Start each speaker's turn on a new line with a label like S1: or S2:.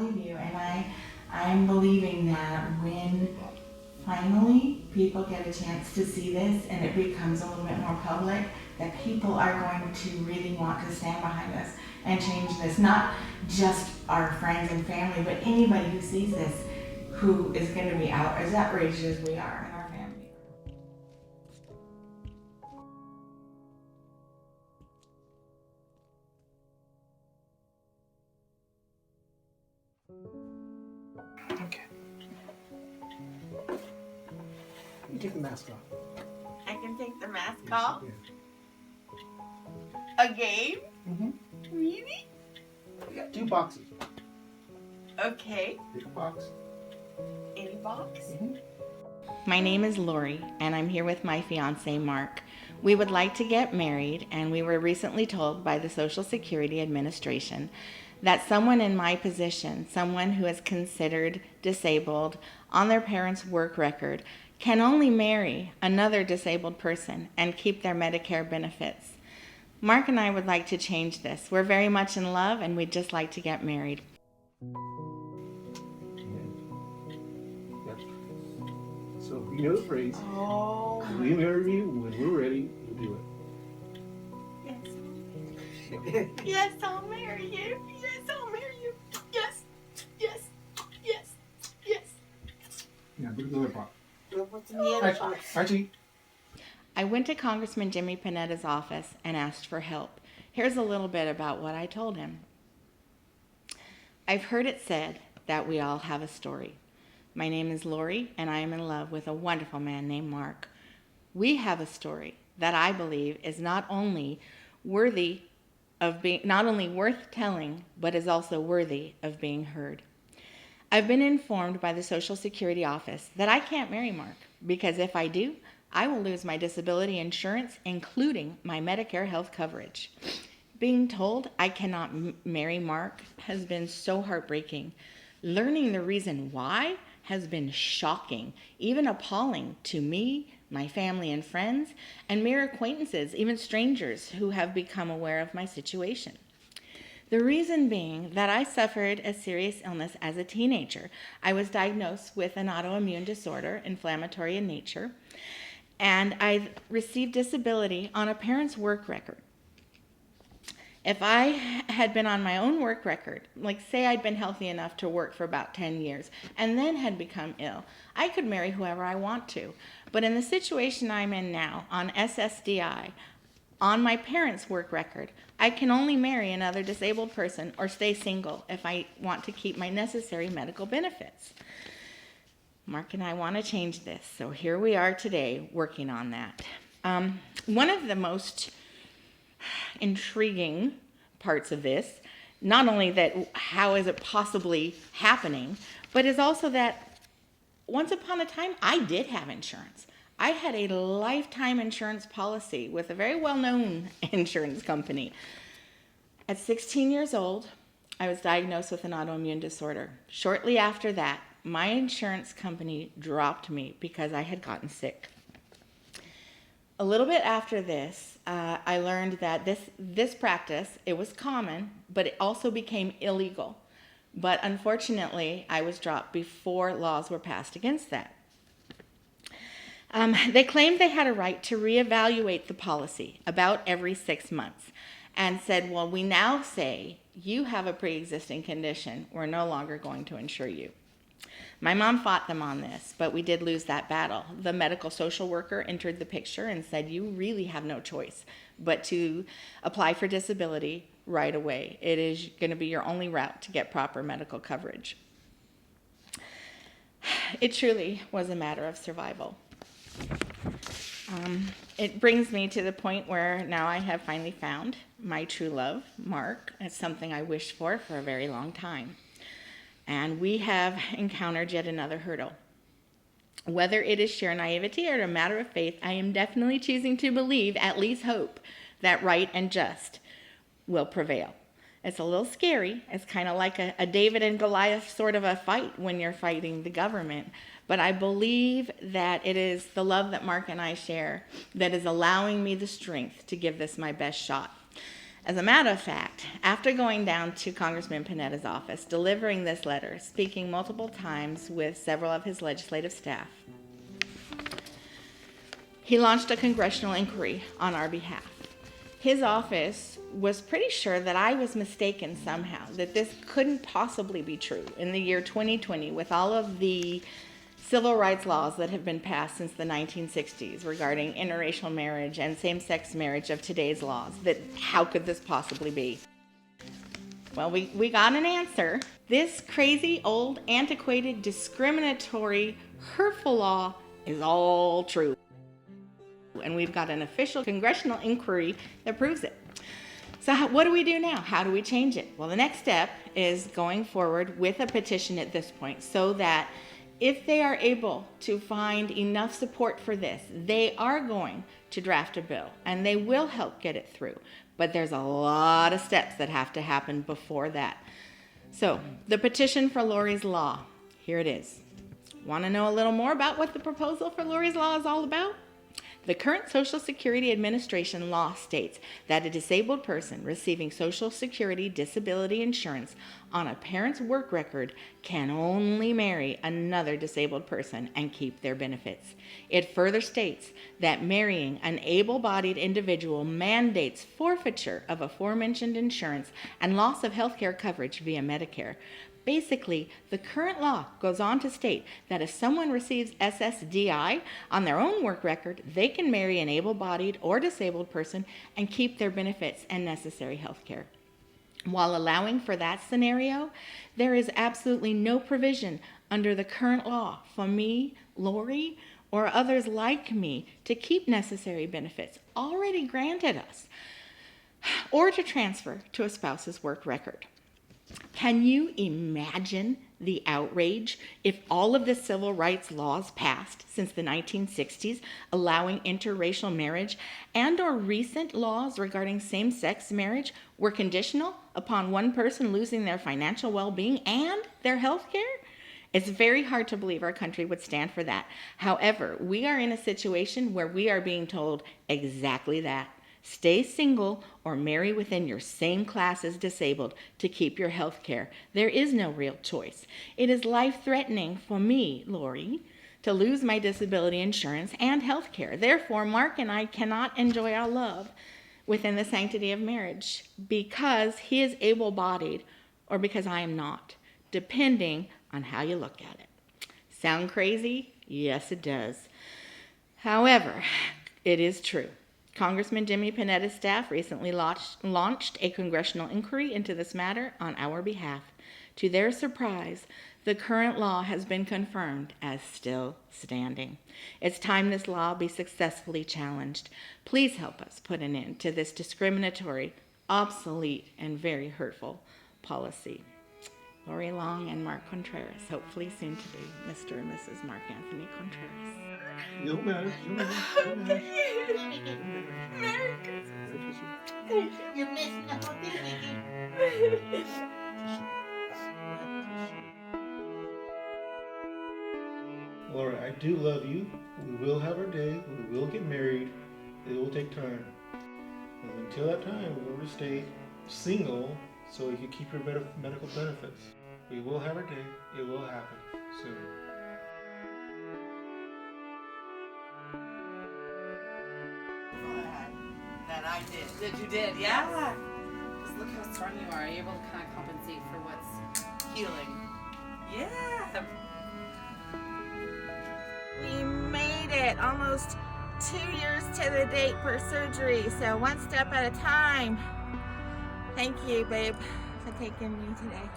S1: believe you, and I'm believing that when finally people get a chance to see this and it becomes a little bit more public, that people are going to really want to stand behind us and change this. Not just our friends and family, but anybody who sees this who is going to be as outraged as we are in our family.
S2: Okay. You take the mask off.
S1: I can take the mask off?
S2: Yeah.
S1: A game?
S2: Mm-hmm.
S1: Really?
S2: We got 2 boxes.
S1: Okay.
S2: Pick a box.
S1: Any box?
S2: Mm-hmm.
S1: My name is Lori, and I'm here with my fiance, Mark. We would like to get married, and we were recently told by the Social Security Administration that someone in my position, someone who is considered disabled on their parents' work record, can only marry another disabled person and keep their Medicare benefits. Mark and I would like to change this. We're very much in love, and we'd just like to get married.
S2: Yep. So you know the phrase.
S1: Oh.
S2: We marry you when we're ready. We'll do it.
S1: Yes, I'll marry you. Yes, I'll marry you. Yes, yes, yes, yes.
S2: Yeah, go to the other box.
S1: What's in the other box?
S2: Actually.
S1: I went to Congressman Jimmy Panetta's office and asked for help. Here's a little bit about what I told him. I've heard it said that we all have a story. My name is Lori, and I am in love with a wonderful man named Mark. We have a story that I believe is not only worth telling, but is also worthy of being heard. I've been informed by the Social Security office that I can't marry Mark because if I do, I will lose my disability insurance, including my Medicare health coverage. Being told I cannot marry Mark has been so heartbreaking. Learning the reason why has been shocking, even appalling to me, my family and friends, and mere acquaintances, even strangers who have become aware of my situation. The reason being that I suffered a serious illness as a teenager. I was diagnosed with an autoimmune disorder, inflammatory in nature, and I received disability on a parent's work record. If I had been on my own work record, like say I'd been healthy enough to work for about 10 years and then had become ill, I could marry whoever I want to. But in the situation I'm in now, on SSDI, on my parents' work record, I can only marry another disabled person or stay single if I want to keep my necessary medical benefits. Mark and I want to change this, so here we are today working on that. One of the most intriguing parts of this, not only that how is it possibly happening, but is also that once upon a time I did have insurance. I had a lifetime insurance policy with a very well-known insurance company. At 16 years old, I was diagnosed with an autoimmune disorder. Shortly after that, my insurance company dropped me because I had gotten sick. A little bit after this, I learned that this practice, it was common, but it also became illegal. But unfortunately, I was dropped before laws were passed against that. They claimed they had a right to reevaluate the policy about every 6 months and said, well, we now say you have a pre-existing condition. We're no longer going to insure you. My mom fought them on this, but we did lose that battle. The medical social worker entered the picture and said, you really have no choice but to apply for disability right away. It is going to be your only route to get proper medical coverage. It truly was a matter of survival. It brings me to the point where now I have finally found my true love, Mark. It's something I wished for a very long time. And we have encountered yet another hurdle. Whether it is sheer naivety or a matter of faith, I am definitely choosing to believe, at least hope, that right and just will prevail. It's a little scary. It's kind of like a David and Goliath sort of a fight when you're fighting the government. But I believe that it is the love that Mark and I share that is allowing me the strength to give this my best shot. As a matter of fact, after going down to Congressman Panetta's office, delivering this letter, speaking multiple times with several of his legislative staff, he launched a congressional inquiry on our behalf. His office was pretty sure that I was mistaken somehow, that this couldn't possibly be true in the year 2020 with all of the civil rights laws that have been passed since the 1960s regarding interracial marriage and same-sex marriage of today's laws, that how could this possibly be? Well, we got an answer. This crazy, old, antiquated, discriminatory, hurtful law is all true. And we've got an official congressional inquiry that proves it. So what do we do now? How do we change it? Well, the next step is going forward with a petition at this point so that if they are able to find enough support for this, they are going to draft a bill and they will help get it through. But there's a lot of steps that have to happen before that. So the petition for Lori's Law, here it is. Want to know a little more about what the proposal for Lori's Law is all about? The current Social Security Administration law states that a disabled person receiving Social Security disability insurance on a parent's work record can only marry another disabled person and keep their benefits. It further states that marrying an able-bodied individual mandates forfeiture of aforementioned insurance and loss of health care coverage via Medicare. Basically, the current law goes on to state that if someone receives SSDI on their own work record, they can marry an able-bodied or disabled person and keep their benefits and necessary health care. While allowing for that scenario, there is absolutely no provision under the current law for me, Lori, or others like me to keep necessary benefits already granted us or to transfer to a spouse's work record. Can you imagine the outrage if all of the civil rights laws passed since the 1960s allowing interracial marriage and or recent laws regarding same-sex marriage were conditional upon one person losing their financial well-being and their health care? It's very hard to believe our country would stand for that. However, we are in a situation where we are being told exactly that. Stay single or marry within your same class as disabled to keep your health care. There is no real choice. It is life-threatening for me, Lori, to lose my disability insurance and health care. Therefore, Mark and I cannot enjoy our love within the sanctity of marriage because he is able-bodied or because I am not, depending on how you look at it. Sound crazy? Yes, it does. However, it is true. Congressman Jimmy Panetta's staff recently launched a congressional inquiry into this matter on our behalf. To their surprise, the current law has been confirmed as still standing. It's time this law be successfully challenged. Please help us put an end to this discriminatory, obsolete, and very hurtful policy. Lori Long and Mark Contreras, hopefully soon to be Mr. and Mrs. Mark Anthony Contreras.
S2: No matter. No matter. No matter.
S1: Merry Christmas.
S3: You missed nothing.
S2: Laura, I do love you. We will have our day. We will get married. It will take time. And until that time, we will stay single so you can keep your medical benefits. We will have our day. It will happen soon.
S3: That I did.
S4: That you did, yeah. Just look how strong you are. You're able to kind of compensate for what's healing. Yeah.
S1: We made it almost 2 years to the date per surgery, so one step at a time. Thank you, babe, for taking me today.